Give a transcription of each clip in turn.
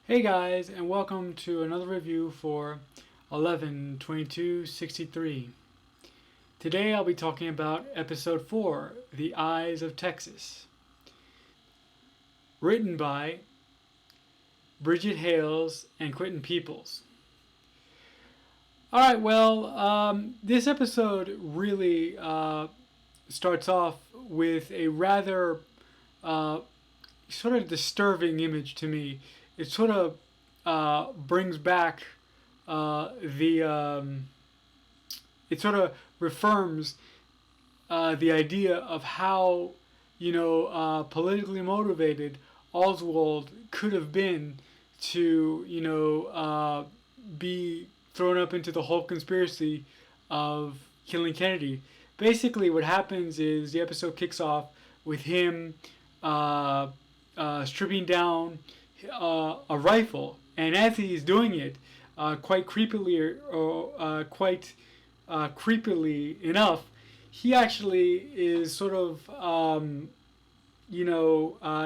Hey guys, and welcome to another review for 11/22/63. Today I'll be talking about episode 4, The Eyes of Texas. Written by Bridget Hales and Quentin Peoples. Alright, this episode really starts off with a rather sort of disturbing image to me. It sort of brings back it sort of reaffirms the idea of how, politically motivated Oswald could have been to, be thrown up into the whole conspiracy of killing Kennedy. Basically, what happens is the episode kicks off with him stripping down a rifle, and as he's doing it, quite creepily enough, he actually is sort of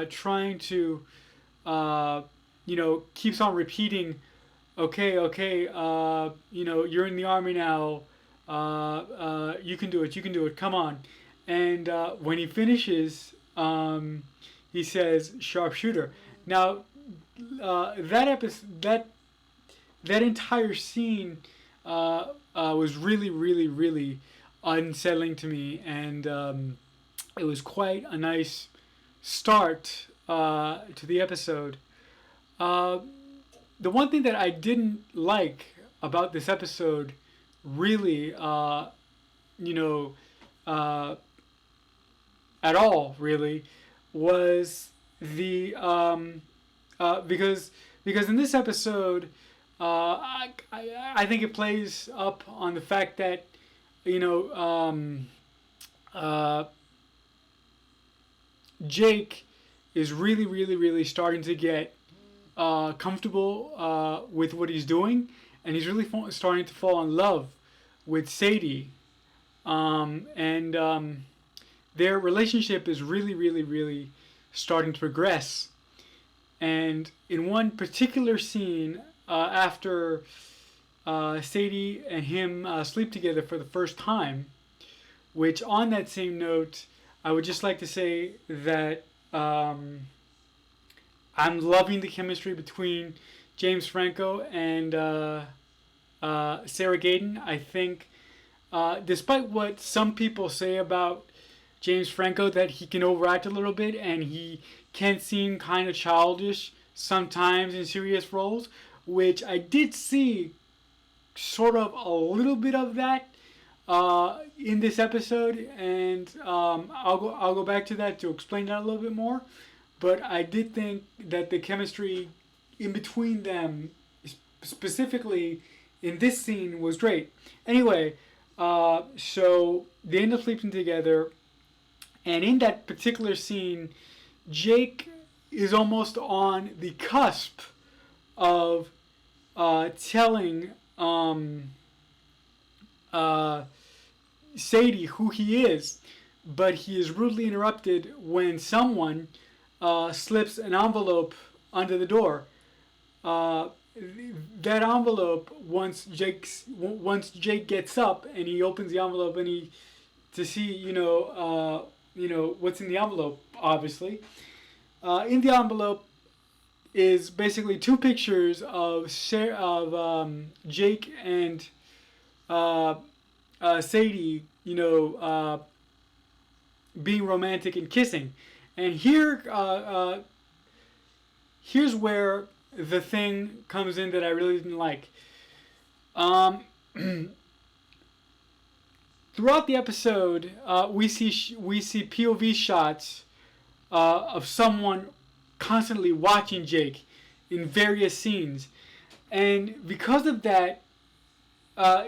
trying to keeps on repeating, okay, you're in the army now, you can do it, come on. And when he finishes, he says sharpshooter. Now that entire scene was really unsettling to me, and it was quite a nice start to the episode. The one thing that I didn't like about this episode, really, at all, really, was the because in this episode, I think it plays up on the fact that Jake is really starting to get comfortable with what he's doing, and he's really starting to fall in love with Sadie, and their relationship is really starting to progress. And in one particular scene, after Sadie and him sleep together for the first time, which on that same note, I would just like to say that I'm loving the chemistry between James Franco and Sarah Gaten. I think, despite what some people say about James Franco, that he can overact a little bit and he can seem kind of childish sometimes in serious roles, which I did see sort of a little bit of that in this episode, and I'll go back to that to explain that a little bit more. But I did think that the chemistry in between them, specifically in this scene, was great. Anyway, so they end up sleeping together, and in that particular scene, Jake is almost on the cusp of telling Sadie who he is, but he is rudely interrupted when someone slips an envelope under the door. That envelope, once Jake gets up and he opens the envelope and to see what's in the envelope, obviously. In the envelope is basically two pictures of Jake and Sadie, being romantic and kissing. And here's where the thing comes in that I really didn't like. Throughout the episode, we see POV shots of someone constantly watching Jake in various scenes, and because of that,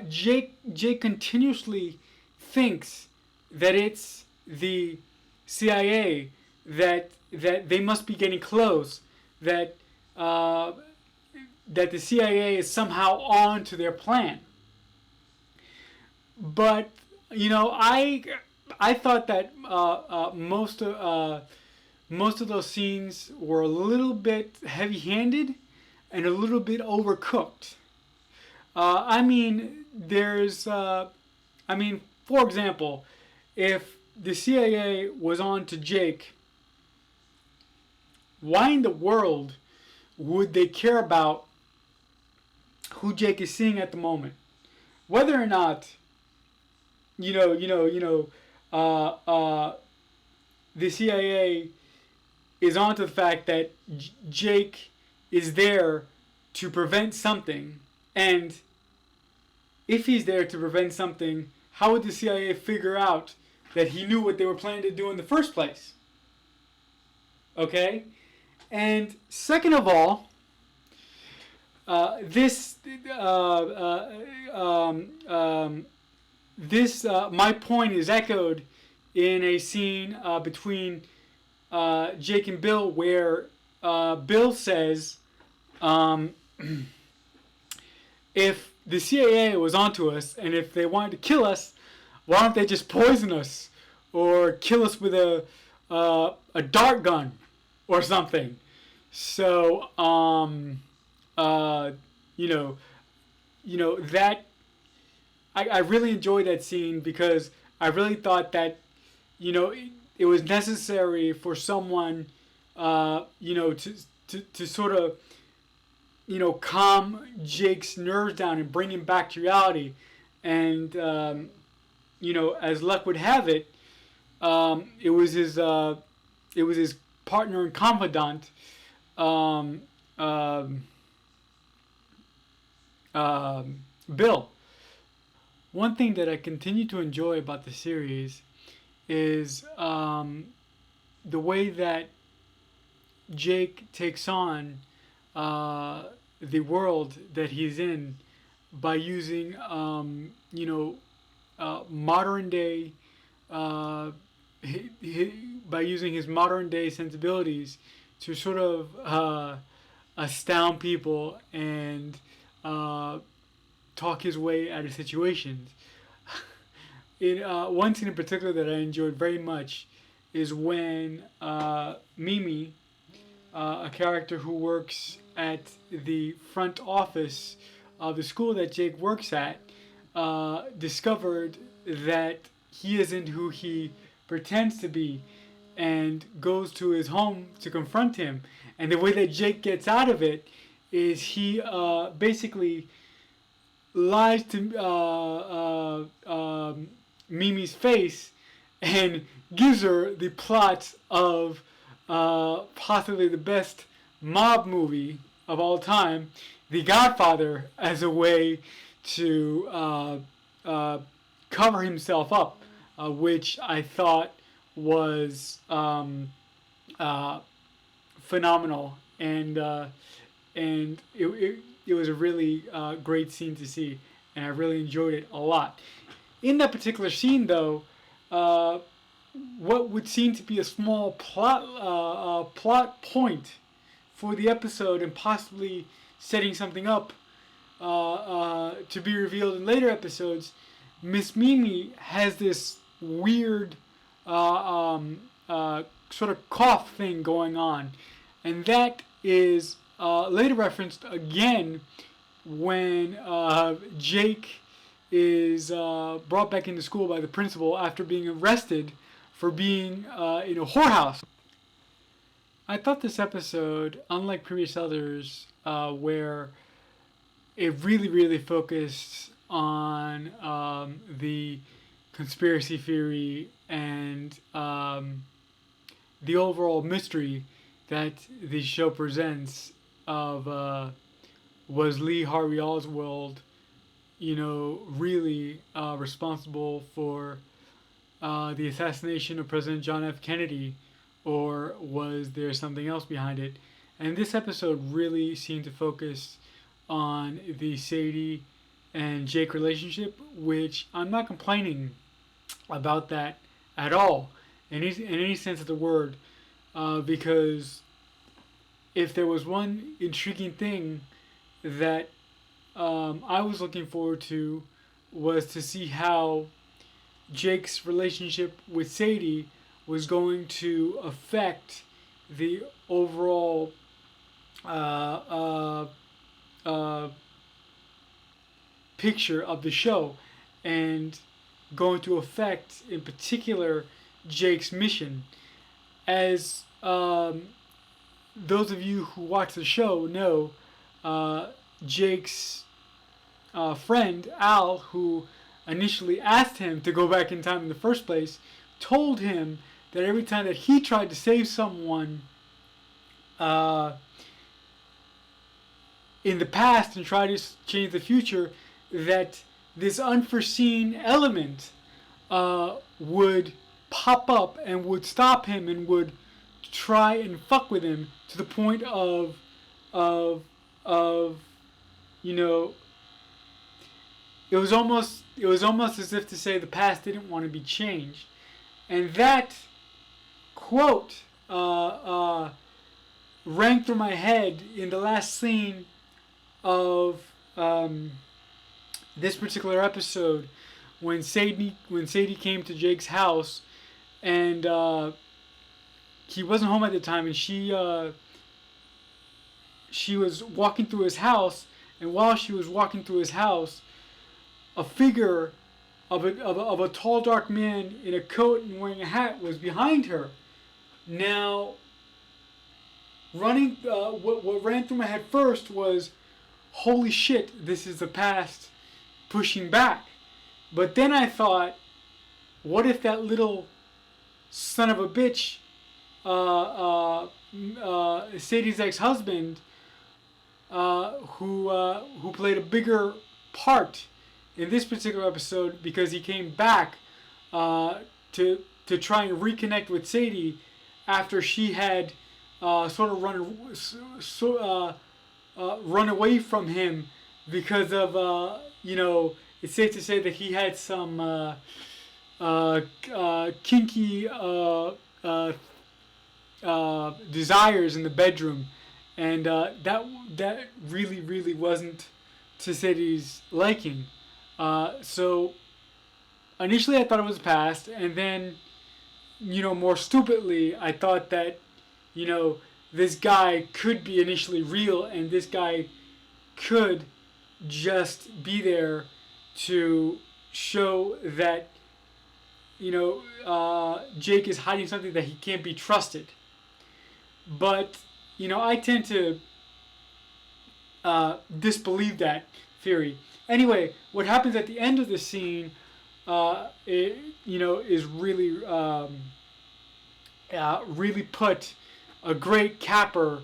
Jake continuously thinks that it's the CIA, that they must be getting close, that the CIA is somehow on to their plan. But I thought that most of those scenes were a little bit heavy-handed, and a little bit overcooked. I mean, for example, if the CIA was on to Jake, why in the world would they care about who Jake is seeing at the moment? Whether or not, the CIA is onto the fact that Jake is there to prevent something, and if he's there to prevent something, how would the CIA figure out that he knew what they were planning to do in the first place? Okay? And second of all, my point is echoed in a scene between Jake and Bill, where Bill says, if the CIA was onto us and if they wanted to kill us, why don't they just poison us or kill us with a dart gun or something? So that I really enjoyed that scene, because I really thought that it was necessary for someone to sort of calm Jake's nerves down and bring him back to reality. And as luck would have it, it was his partner and confidant, Bill. One thing that I continue to enjoy about the series is the way that Jake takes on the world that he's in by using modern day by using his modern day sensibilities to sort of astound people and talk his way out of situations. In one scene in particular that I enjoyed very much is when Mimi, a character who works at the front office of the school that Jake works at, discovered that he isn't who he pretends to be, and goes to his home to confront him. And the way that Jake gets out of it is he basically lies to Mimi's face and gives her the plot of possibly the best mob movie of all time, The Godfather, as a way to cover himself up, which I thought was phenomenal, and it was a really great scene to see, and I really enjoyed it a lot. In that particular scene, though, what would seem to be a small plot point for the episode, and possibly setting something up to be revealed in later episodes, Miss Mimi has this weird sort of cough thing going on, and that is later referenced again when Jake is brought back into school by the principal after being arrested for being in a whorehouse. I thought this episode, unlike previous others, where it really focused on the conspiracy theory and the overall mystery that the show presents of was Lee Harvey Oswald, really responsible for the assassination of President John F. Kennedy, or was there something else behind it? And this episode really seemed to focus on the Sadie and Jake relationship, which I'm not complaining about that at all, in any sense of the word, because if there was one intriguing thing that I was looking forward to, was to see how Jake's relationship with Sadie was going to affect the overall uh, picture of the show and going to affect, in particular, Jake's mission. As those of you who watch the show know, Jake's friend, Al, who initially asked him to go back in time in the first place, told him that every time that he tried to save someone in the past and try to change the future, that this unforeseen element would pop up and would stop him and would try and fuck with him to the point of you know, it was almost as if to say the past didn't want to be changed. And that quote rang through my head in the last scene of this particular episode, when Sadie came to Jake's house, and he wasn't home at the time, and she was walking through his house, and while she was walking through his house, a figure of a tall, dark man in a coat and wearing a hat was behind her. Now, what ran through my head first was, holy shit, this is the past pushing back. But then I thought, what if that little son of a bitch, Sadie's ex-husband, who played a bigger part in this particular episode because he came back to try and reconnect with Sadie after she had sort of run away from him because of it's safe to say that he had some kinky desires in the bedroom, and that really wasn't to Sadie's liking. So initially I thought it was past, and then more stupidly I thought that this guy could be initially real, and this guy could just be there to show that Jake is hiding something, that he can't be trusted. But I tend to disbelieve that theory. Anyway, what happens at the end of the scene is really really put a great capper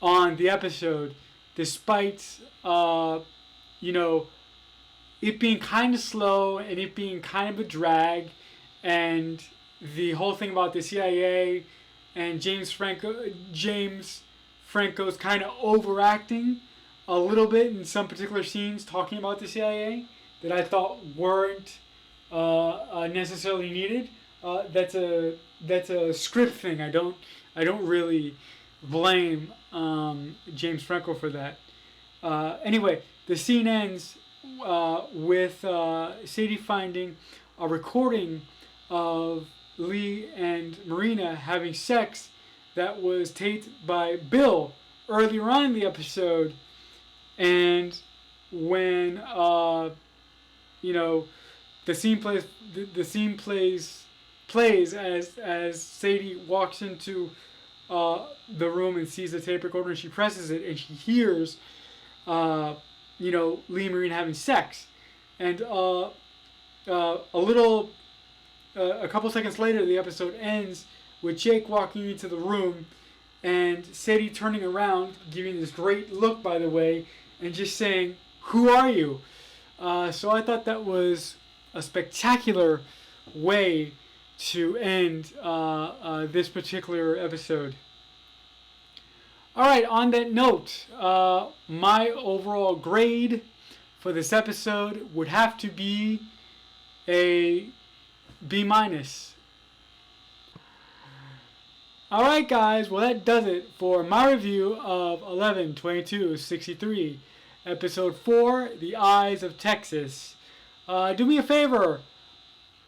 on the episode, despite it being kind of slow and it being kind of a drag, and the whole thing about the CIA and James Franco's kind of overacting a little bit in some particular scenes talking about the CIA that I thought weren't necessarily needed. That's a script thing. I don't really blame James Franco for that. Anyway, the scene ends with Sadie finding a recording of Lee and Marina having sex that was taped by Bill earlier on in the episode. And when the scene plays as Sadie walks into the room and sees the tape recorder, and she presses it and she hears Lee and Marina having sex, and a couple seconds later the episode ends with Jake walking into the room and Sadie turning around, giving this great look, by the way, and just saying, "Who are you?" So I thought that was a spectacular way to end this particular episode. Alright, on that note, my overall grade for this episode would have to be a B-. Alright guys, well that does it for my review of 11/22/63, episode 4, The Eyes of Texas. Do me a favor,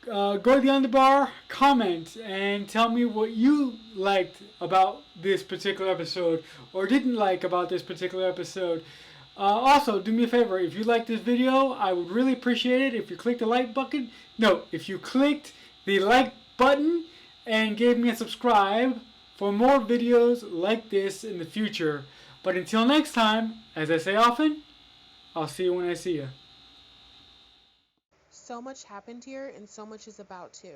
go to the underbar, comment, and tell me what you liked about this particular episode or didn't like about this particular episode. Also, do me a favor. If you like this video, I would really appreciate it if you click the like button. No, if you clicked the like button and gave me a subscribe for more videos like this in the future. But until next time, as I say often, I'll see you when I see you. So much happened here, and so much is about to.